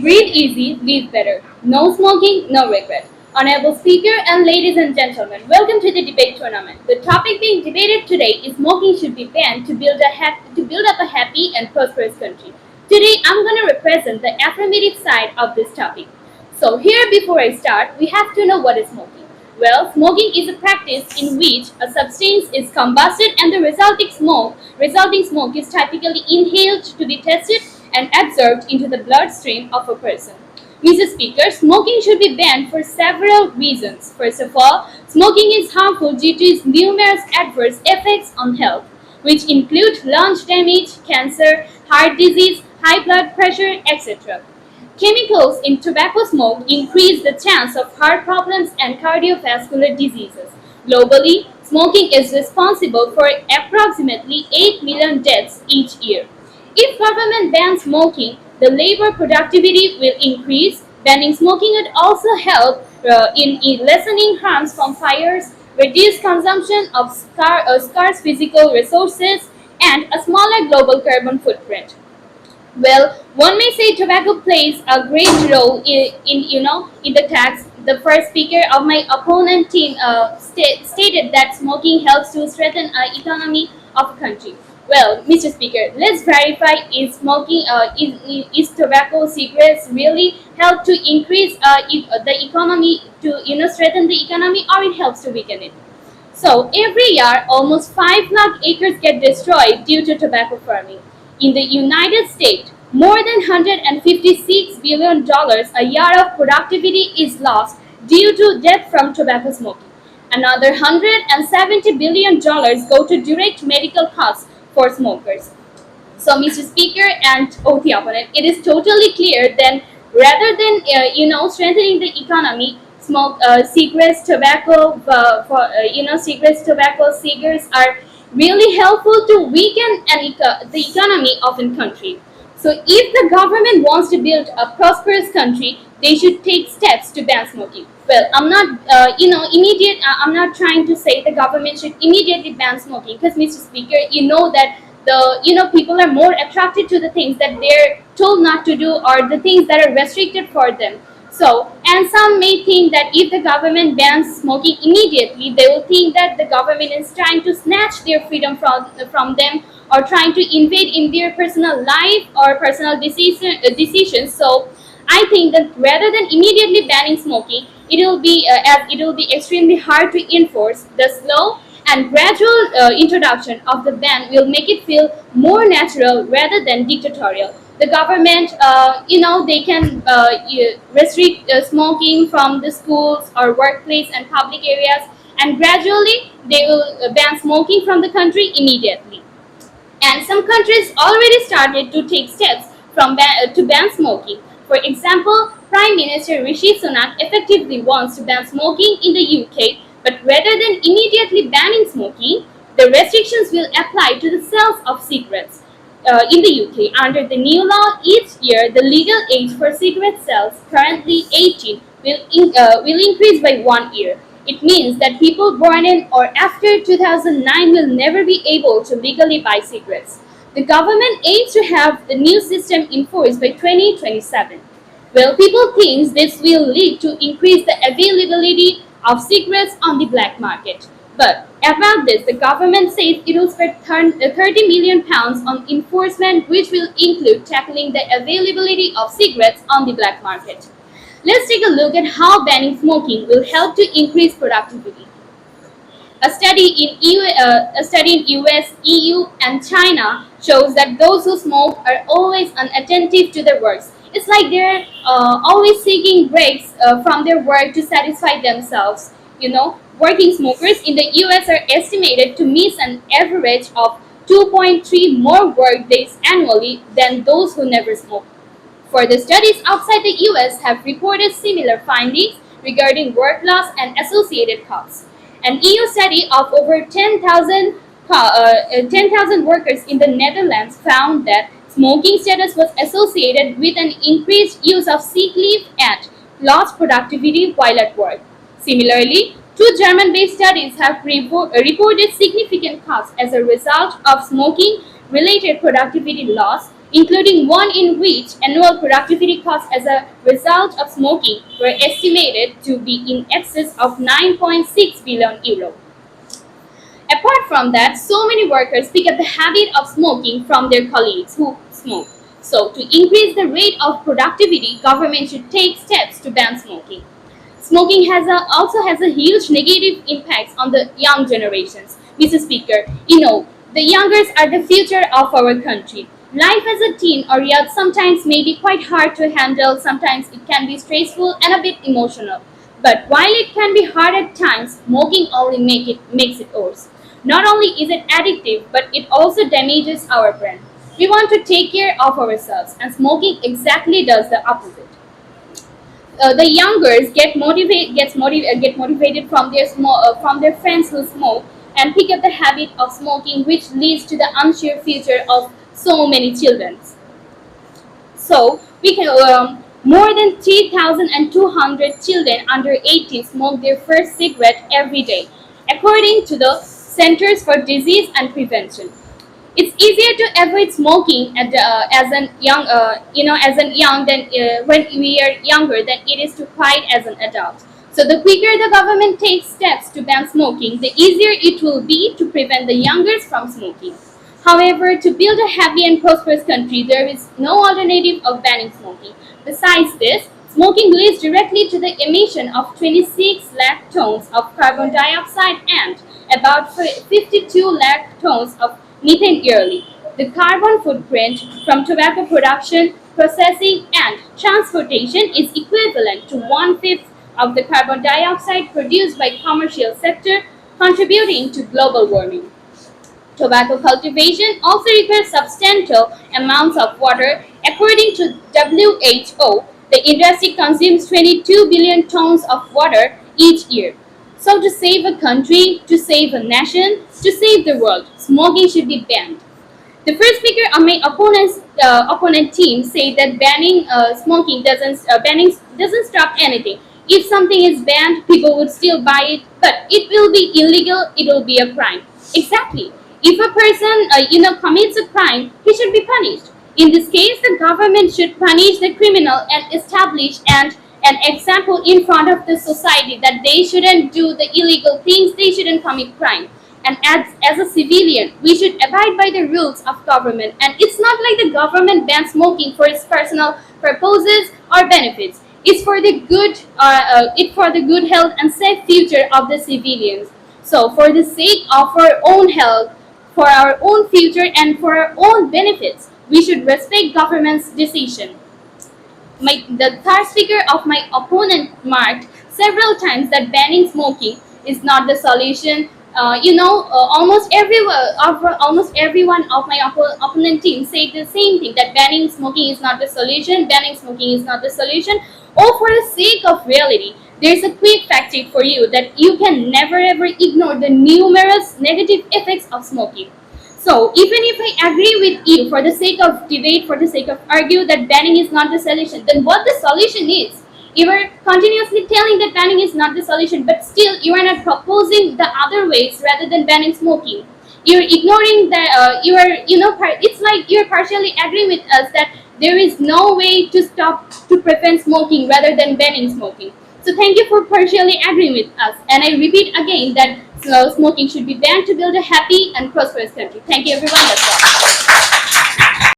Breathe easy, live better. No smoking, no regret. Honorable Speaker and ladies and gentlemen, welcome to the debate tournament. The topic being debated today is smoking should be banned to build up a happy and prosperous country. Today, I'm going to represent the affirmative side of this topic. So, here before I start, we have to know what is smoking. Well, smoking is a practice in which a substance is combusted and the resulting smoke is typically inhaled to be tested and absorbed into the bloodstream of a person. Mr. Speaker, smoking should be banned for several reasons. First of all, smoking is harmful due to its numerous adverse effects on health, which include lung damage, cancer, heart disease, high blood pressure, etc. Chemicals in tobacco smoke increase the chance of heart problems and cardiovascular diseases. Globally, smoking is responsible for approximately 8 million deaths each year. If government bans smoking, the labor productivity will increase. Banning smoking would also help in lessening harms from fires, reduce consumption of scarce physical resources, and a smaller global carbon footprint. Well, one may say tobacco plays a great role in the tax. The first speaker of my opponent team stated that smoking helps to strengthen the economy of a country. Well, Mr. Speaker, let's verify is tobacco cigarettes really help to increase the economy to strengthen the economy, or it helps to weaken it. So every year, almost 5 lakh acres get destroyed due to tobacco farming. In the United States, more than $156 billion a year of productivity is lost due to death from tobacco smoking. Another $170 billion go to direct medical costs for smokers. So, Mr. Speaker and OT opponent, it is totally clear then rather than strengthening the economy, cigarettes, tobacco, cigars are really helpful to weaken the economy of a country. So, if the government wants to build a prosperous country, they should take steps to ban smoking. Well, I'm not, immediate. I'm not trying to say the government should immediately ban smoking, because, Mr. Speaker, you know that people are more attracted to the things that they're told not to do, or the things that are restricted for them. So, and some may think that if the government bans smoking immediately, they will think that the government is trying to snatch their freedom from them, or trying to invade in their personal life or personal decisions. So, I think that rather than immediately banning smoking, it will be extremely hard to enforce. The slow and gradual introduction of the ban will make it feel more natural rather than dictatorial. The government, they can restrict smoking from the schools or workplace and public areas, and gradually they will ban smoking from the country immediately. And some countries already started to take steps to ban smoking. For example, Prime Minister Rishi Sunak effectively wants to ban smoking in the UK, but rather than immediately banning smoking, the restrictions will apply to the sales of cigarettes. In the UK, under the new law, each year the legal age for cigarette sales, currently 18, will increase by 1 year. It means that people born in or after 2009 will never be able to legally buy cigarettes. The government aims to have the new system enforced by 2027. Well, people think this will lead to increase the availability of cigarettes on the black market. But about this, the government says it will spend £30 million on enforcement, which will include tackling the availability of cigarettes on the black market. Let's take a look at how banning smoking will help to increase productivity. A study in US, EU, and China shows that those who smoke are always unattentive to their works. It's like they're always seeking breaks from their work to satisfy themselves. Working smokers in the US are estimated to miss an average of 2.3 more work days annually than those who never smoke. Further studies outside the US have reported similar findings regarding work loss and associated costs. An EU study of over 10,000 workers in the Netherlands found that smoking status was associated with an increased use of sick leave and lost productivity while at work. Similarly, two German-based studies have reported significant costs as a result of smoking-related productivity loss including one in which annual productivity costs as a result of smoking were estimated to be in excess of 9.6 billion euro. Apart from that, so many workers pick up the habit of smoking from their colleagues who smoke. So, to increase the rate of productivity, government should take steps to ban smoking. Smoking also has a huge negative impact on the young generations. Mr. Speaker, the youngers are the future of our country. Life as a teen or youth sometimes may be quite hard to handle, sometimes it can be stressful and a bit emotional. But while it can be hard at times, smoking only makes it worse. Not only is it addictive, but it also damages our brain. We want to take care of ourselves, and smoking exactly does the opposite. The youngers get motivated from from their friends who smoke and pick up the habit of smoking, which leads to the unsure future of so many children. So we can more than 3,200 children under 18 smoke their first cigarette every day, according to the Centers for Disease and Prevention. It's easier to avoid smoking as an young than when we are younger than it is to quit as an adult. So the quicker the government takes steps to ban smoking, the easier it will be to prevent the youngers from smoking. However, to build a happy and prosperous country, there is no alternative of banning smoking. Besides this, smoking leads directly to the emission of 26 lakh tons of carbon dioxide and about 52 lakh tons of methane yearly. The carbon footprint from tobacco production, processing, and transportation is equivalent to one-fifth of the carbon dioxide produced by commercial sector, contributing to global warming. Tobacco cultivation also requires substantial amounts of water. According to WHO, the industry consumes 22 billion tons of water each year. So, to save a country, to save a nation, to save the world, smoking should be banned. The first speaker on my opponent team said that banning doesn't stop anything. If something is banned, people would still buy it, but it will be illegal. It will be a crime. Exactly. If a person commits a crime, he should be punished. In this case, the government should punish the criminal and establish an example in front of the society that they shouldn't do the illegal things, they shouldn't commit crime. And as a civilian, we should abide by the rules of government. And it's not like the government bans smoking for its personal purposes or benefits. It's for the good health and safe future of the civilians. So, for the sake of our own health, for our own future, and for our own benefits, we should respect government's decision. The third speaker of my opponent marked several times that banning smoking is not the solution. Almost everyone of my opponent team said the same thing, that banning smoking is not the solution. Banning smoking is not the solution. Oh, for the sake of reality, there's a quick fact check for you that you can never ever ignore the numerous negative effects of smoking. So, even if I agree with you for the sake of debate, for the sake of argue that banning is not the solution, then what the solution is? You are continuously telling that banning is not the solution, but still you are not proposing the other ways rather than banning smoking. You're ignoring that. It's like you're partially agreeing with us that there is no way to prevent smoking rather than banning smoking. So thank you for partially agreeing with us. And I repeat again that smoking should be banned to build a happy and prosperous country. Thank you, everyone. That's all.